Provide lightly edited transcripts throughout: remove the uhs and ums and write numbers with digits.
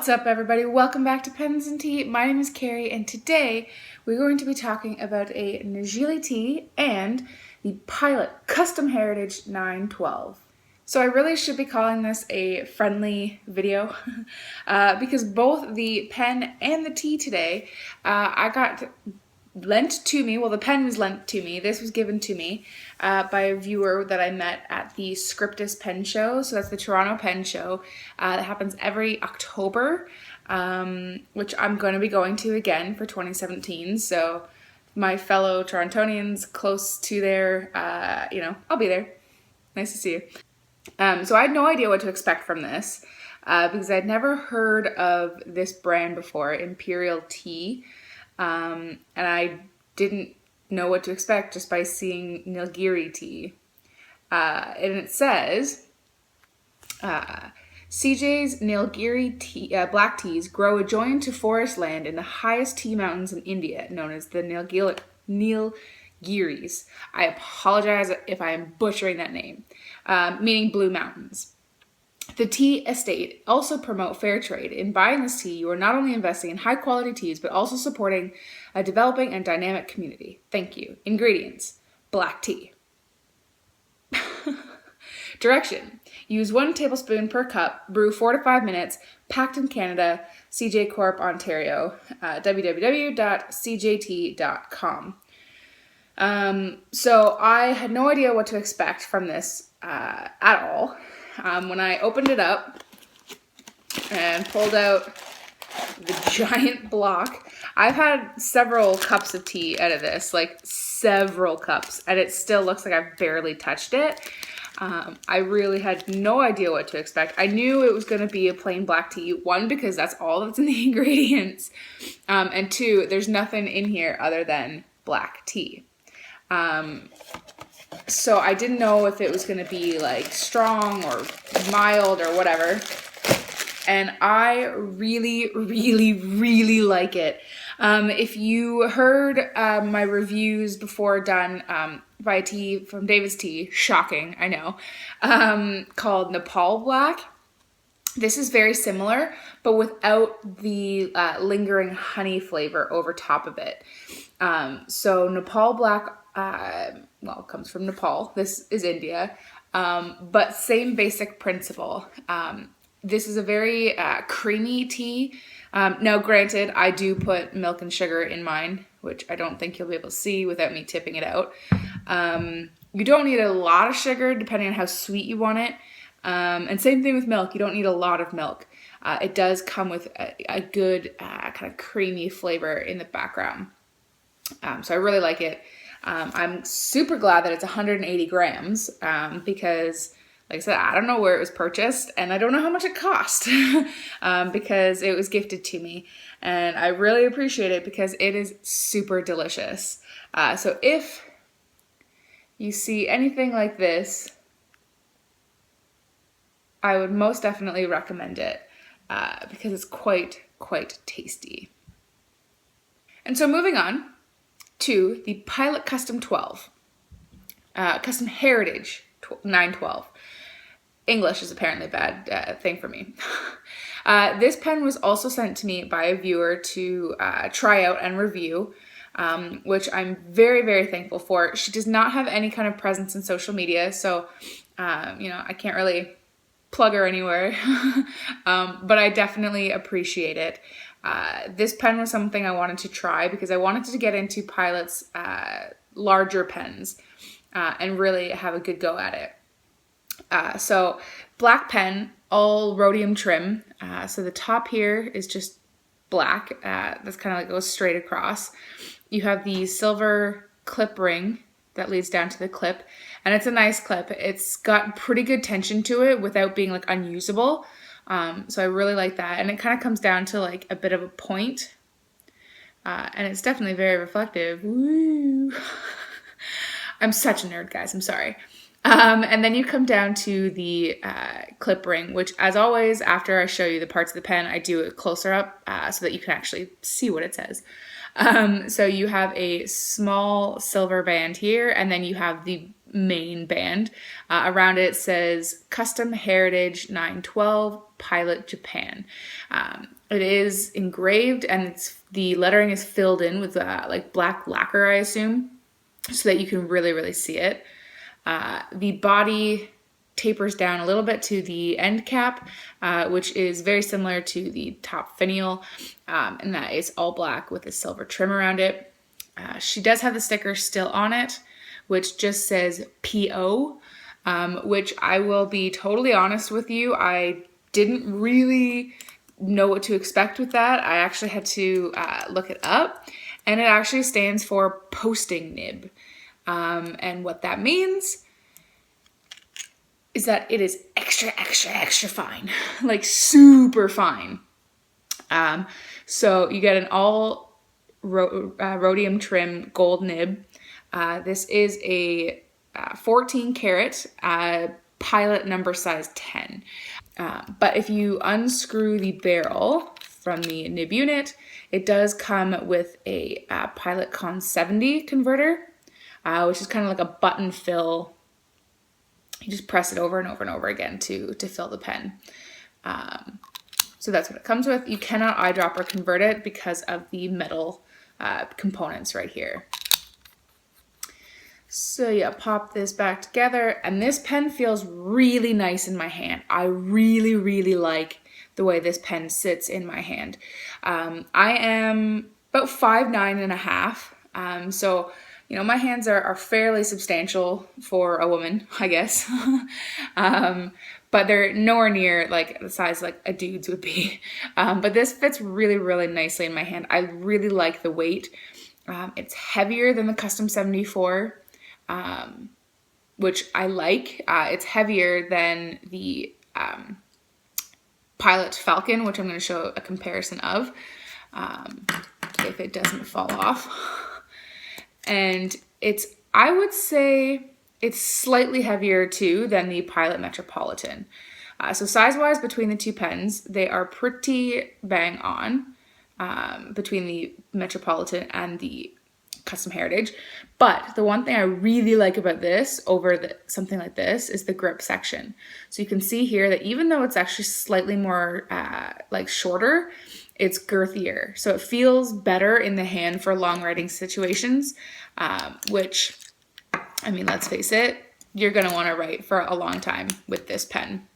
What's up, everybody? Welcome back to Pens and Tea. My name is Carrie, and today we're going to be talking about a Najili tea and the Pilot Custom Heritage 912. So I really should be calling this a friendly video because both the pen and the tea today I got lent to me. Well, the pen was lent to me. This was given to me by a viewer that I met at the Scriptus Pen Show. So that's the Toronto Pen Show that happens every October, which I'm going to be going to again for 2017. So my fellow Torontonians close to there, I'll be there. Nice to see you. So I had no idea what to expect from this because I'd never heard of this brand before, Imperial Tea. And I didn't know what to expect just by seeing Nilgiri tea. And it says, CJ's Nilgiri tea, black teas grow adjoined to forest land in the highest tea mountains in India, known as the Nilgiris. I apologize if I am butchering that name, meaning Blue Mountains. The tea estate also promote fair trade. In buying this tea, you are not only investing in high quality teas, but also supporting a developing and dynamic community. Thank you. Ingredients: black tea. Direction: use 1 tablespoon per cup, brew 4 to 5 minutes, packed in Canada, CJ Corp, Ontario, www.cjt.com. So I had no idea what to expect from this at all. When I opened it up and pulled out the giant block, I've had several cups of tea out of this, like several cups, and it still looks like I've barely touched it. I really had no idea what to expect. I knew it was going to be a plain black tea, 1, because that's all that's in the ingredients, and 2, there's nothing in here other than black tea. So I didn't know if it was going to be like strong or mild or whatever. And I really, really, really like it. If you heard my reviews before done by tea from David's Tea, shocking, I know, called Nepal Black. This is very similar, but without the lingering honey flavor over top of it. So Nepal Black, it comes from Nepal. This is India, but same basic principle. This is a very creamy tea. Now, granted, I do put milk and sugar in mine, which I don't think you'll be able to see without me tipping it out. You don't need a lot of sugar, depending on how sweet you want it. And same thing with milk. You don't need a lot of milk. It does come with a good kind of creamy flavor in the background. So I really like it. I'm super glad that it's 180 grams because, like I said, I don't know where it was purchased and I don't know how much it cost because it was gifted to me. And I really appreciate it because it is super delicious. So if you see anything like this, I would most definitely recommend it because it's quite tasty. And so moving on to the Pilot Custom 12, Custom Heritage 912. English is apparently a bad thing for me. This pen was also sent to me by a viewer to try out and review, which I'm very, very thankful for. She does not have any kind of presence in social media, so, I can't really plug her anywhere, but I definitely appreciate it. This pen was something I wanted to try because I wanted to get into Pilot's larger pens and really have a good go at it. So black pen, all rhodium trim. So the top here is just black. That's kind of like goes straight across. You have the silver clip ring that leads down to the clip, and it's a nice clip. It's got pretty good tension to it without being like unusable. So I really like that. And it kind of comes down to like a bit of a point. And it's definitely very reflective. Woo! I'm such a nerd, guys. I'm sorry. And then you come down to the clip ring, which as always, after I show you the parts of the pen, I do it closer up so that you can actually see what it says. So you have a small silver band here, and then you have the main band. Around it says Custom Heritage 912 Pilot Japan. It is engraved, and the lettering is filled in with like black lacquer, I assume, so that you can really see it. The body tapers down a little bit to the end cap, which is very similar to the top finial, and that is all black with a silver trim around it. She does have the sticker still on it, which just says PO, which I will be totally honest with you, I didn't really know what to expect with that. I actually had to look it up, and it actually stands for posting nib. And what that means is that it is extra fine, like super fine. So you get an all rhodium trim gold nib. This is a 14 karat pilot number size 10. But if you unscrew the barrel from the nib unit, it does come with a Pilot Con 70 converter, which is kind of like a button fill. You just press it over and over and over again to fill the pen. So that's what it comes with. You cannot eyedropper convert it because of the metal components right here. So yeah, pop this back together, and this pen feels really nice in my hand. I really like the way this pen sits in my hand. I am about 5'9.5", so you know, my hands are fairly substantial for a woman, I guess. But they're nowhere near like the size like a dude's would be. But this fits really nicely in my hand. I really like the weight. It's heavier than the Custom 74, which I like. It's heavier than the Pilot Falcon, which I'm going to show a comparison of, if it doesn't fall off. And I would say it's slightly heavier too than the Pilot Metropolitan. So size-wise between the two pens, they are pretty bang on between the Metropolitan and the Custom Heritage. But the one thing I really like about this over something like this is the grip section. So you can see here that even though it's actually slightly more like shorter, it's girthier. So it feels better in the hand for long writing situations, which, I mean, let's face it, you're going to want to write for a long time with this pen.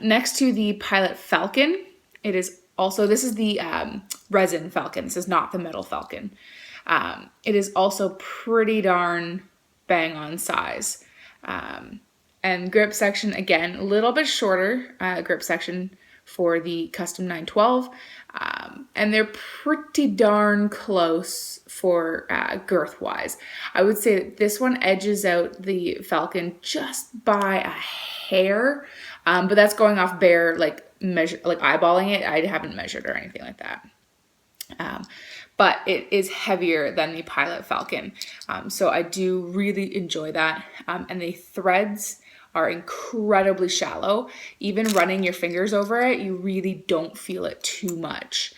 Next to the Pilot Falcon, it is also, this is the resin Falcon. This is not the metal Falcon. It is also pretty darn bang on size. And grip section, again, a little bit shorter grip section for the Custom 912. And they're pretty darn close for girth wise. I would say that this one edges out the Falcon just by a hair, but that's going off bare, like eyeballing it. I haven't measured or anything like that. But it is heavier than the Pilot Falcon. So I do really enjoy that. And the threads are incredibly shallow. Even running your fingers over it, you really don't feel it too much.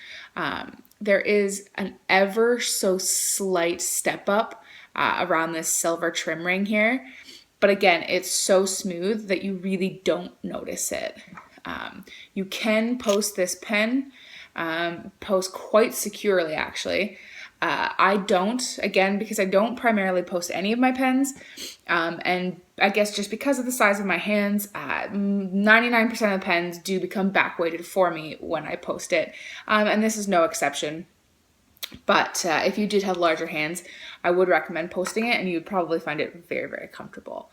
There is an ever so slight step up around this silver trim ring here. But again, it's so smooth that you really don't notice it. You can post this pen, post quite securely actually. I don't, again, because I don't primarily post any of my pens, and I guess just because of the size of my hands, 99% of the pens do become back weighted for me when I post it, and this is no exception. But if you did have larger hands, I would recommend posting it, and you would probably find it very comfortable.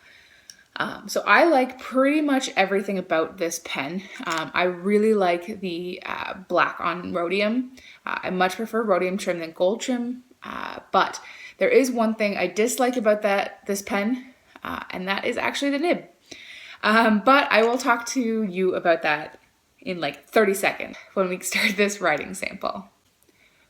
So I like pretty much everything about this pen. I really like the black on rhodium. I much prefer rhodium trim than gold trim, but there is one thing I dislike about this pen, and that is actually the nib. But I will talk to you about that in like 30 seconds when we start this writing sample.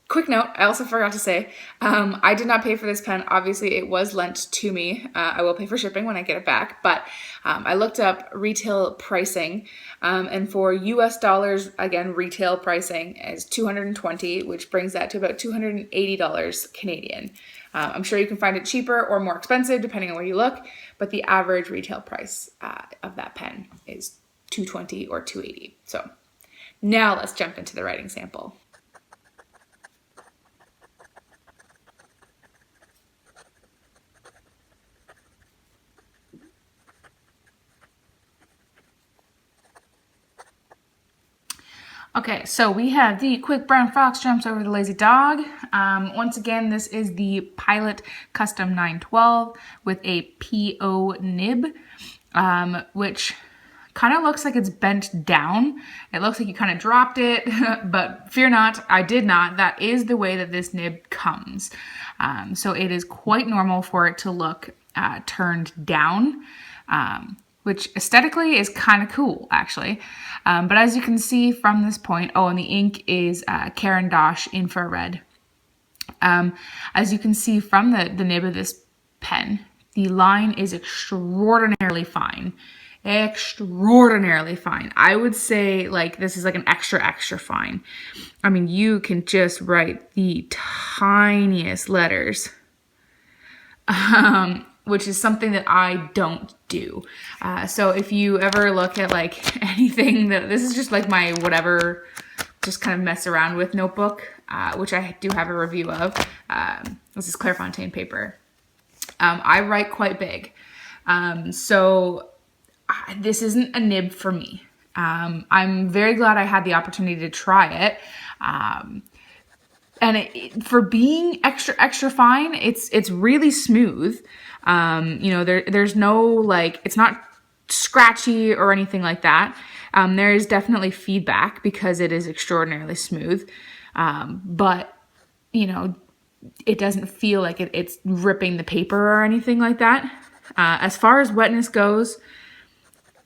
Quick note, I also forgot to say, I did not pay for this pen. Obviously, it was lent to me. I will pay for shipping when I get it back, but I looked up retail pricing, and for US dollars, again, retail pricing is $220, which brings that to about $280 Canadian. I'm sure you can find it cheaper or more expensive, depending on where you look, but the average retail price of that pen is $220 or $280. So Now let's jump into the writing sample. Okay, so we have the quick brown fox jumps over the lazy dog. Once again, this is the Pilot Custom 912 with a PO nib, which kind of looks like it's bent down. It looks like you kind of dropped it, but fear not, I did not. That is the way that this nib comes. So it is quite normal for it to look turned down. Which aesthetically is kind of cool, actually. But as you can see from this point, and the ink is Caran d'Ache infrared. As you can see from the nib of this pen, the line is extraordinarily fine. Extraordinarily fine. I would say like this is like an extra fine. I mean, you can just write the tiniest letters. Which is something that I don't do. So if you ever look at like anything this is just like my whatever, just kind of mess around with notebook, which I do have a review of. This is Clairefontaine paper. I write quite big. So this isn't a nib for me. I'm very glad I had the opportunity to try it. And for being extra fine, it's really smooth. There's no like, it's not scratchy or anything like that. There is definitely feedback because it is extraordinarily smooth. But it doesn't feel like it's ripping the paper or anything like that. As far as wetness goes,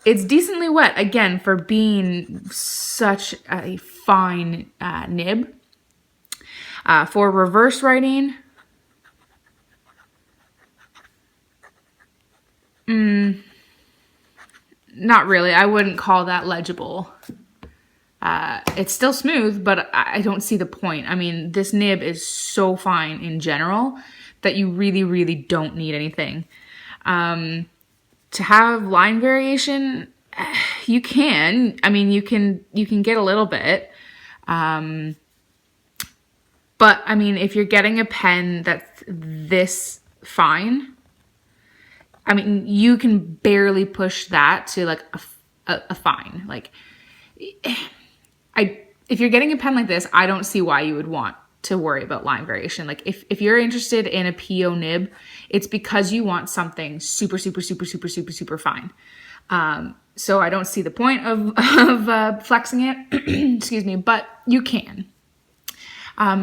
it's decently wet, again, for being such a fine nib. For reverse writing, not really. I wouldn't call that legible. It's still smooth, but I don't see the point. I mean, this nib is so fine in general that you really, really don't need anything. To have line variation, you can. I mean, you can get a little bit. But I mean, if you're getting a pen that's this fine, I mean, you can barely push that to like a fine. Like, if you're getting a pen like this, I don't see why you would want to worry about line variation. Like if you're interested in a PO nib, it's because you want something super fine. So I don't see the point of flexing it, excuse me, but you can.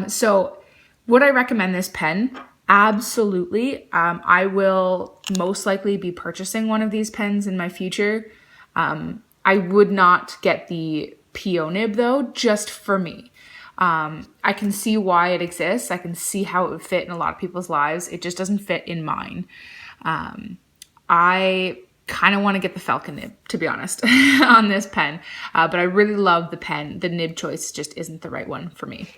So would I recommend this pen? Absolutely. I will most likely be purchasing one of these pens in my future. I would not get the PO nib though, just for me. I can see why it exists. I can see how it would fit in a lot of people's lives. It just doesn't fit in mine. I kind of want to get the Falcon nib, to be honest, on this pen. But I really love the pen. The nib choice just isn't the right one for me.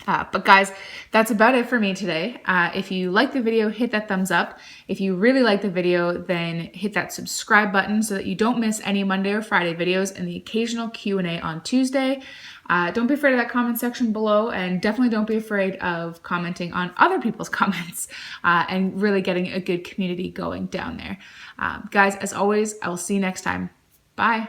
But guys, that's about it for me today. If you like the video, hit that thumbs up. If you really like the video, then hit that subscribe button so that you don't miss any Monday or Friday videos and the occasional Q&A on Tuesday. Don't be afraid of that comment section below, and definitely don't be afraid of commenting on other people's comments and really getting a good community going down there. Guys, as always, I will see you next time. Bye.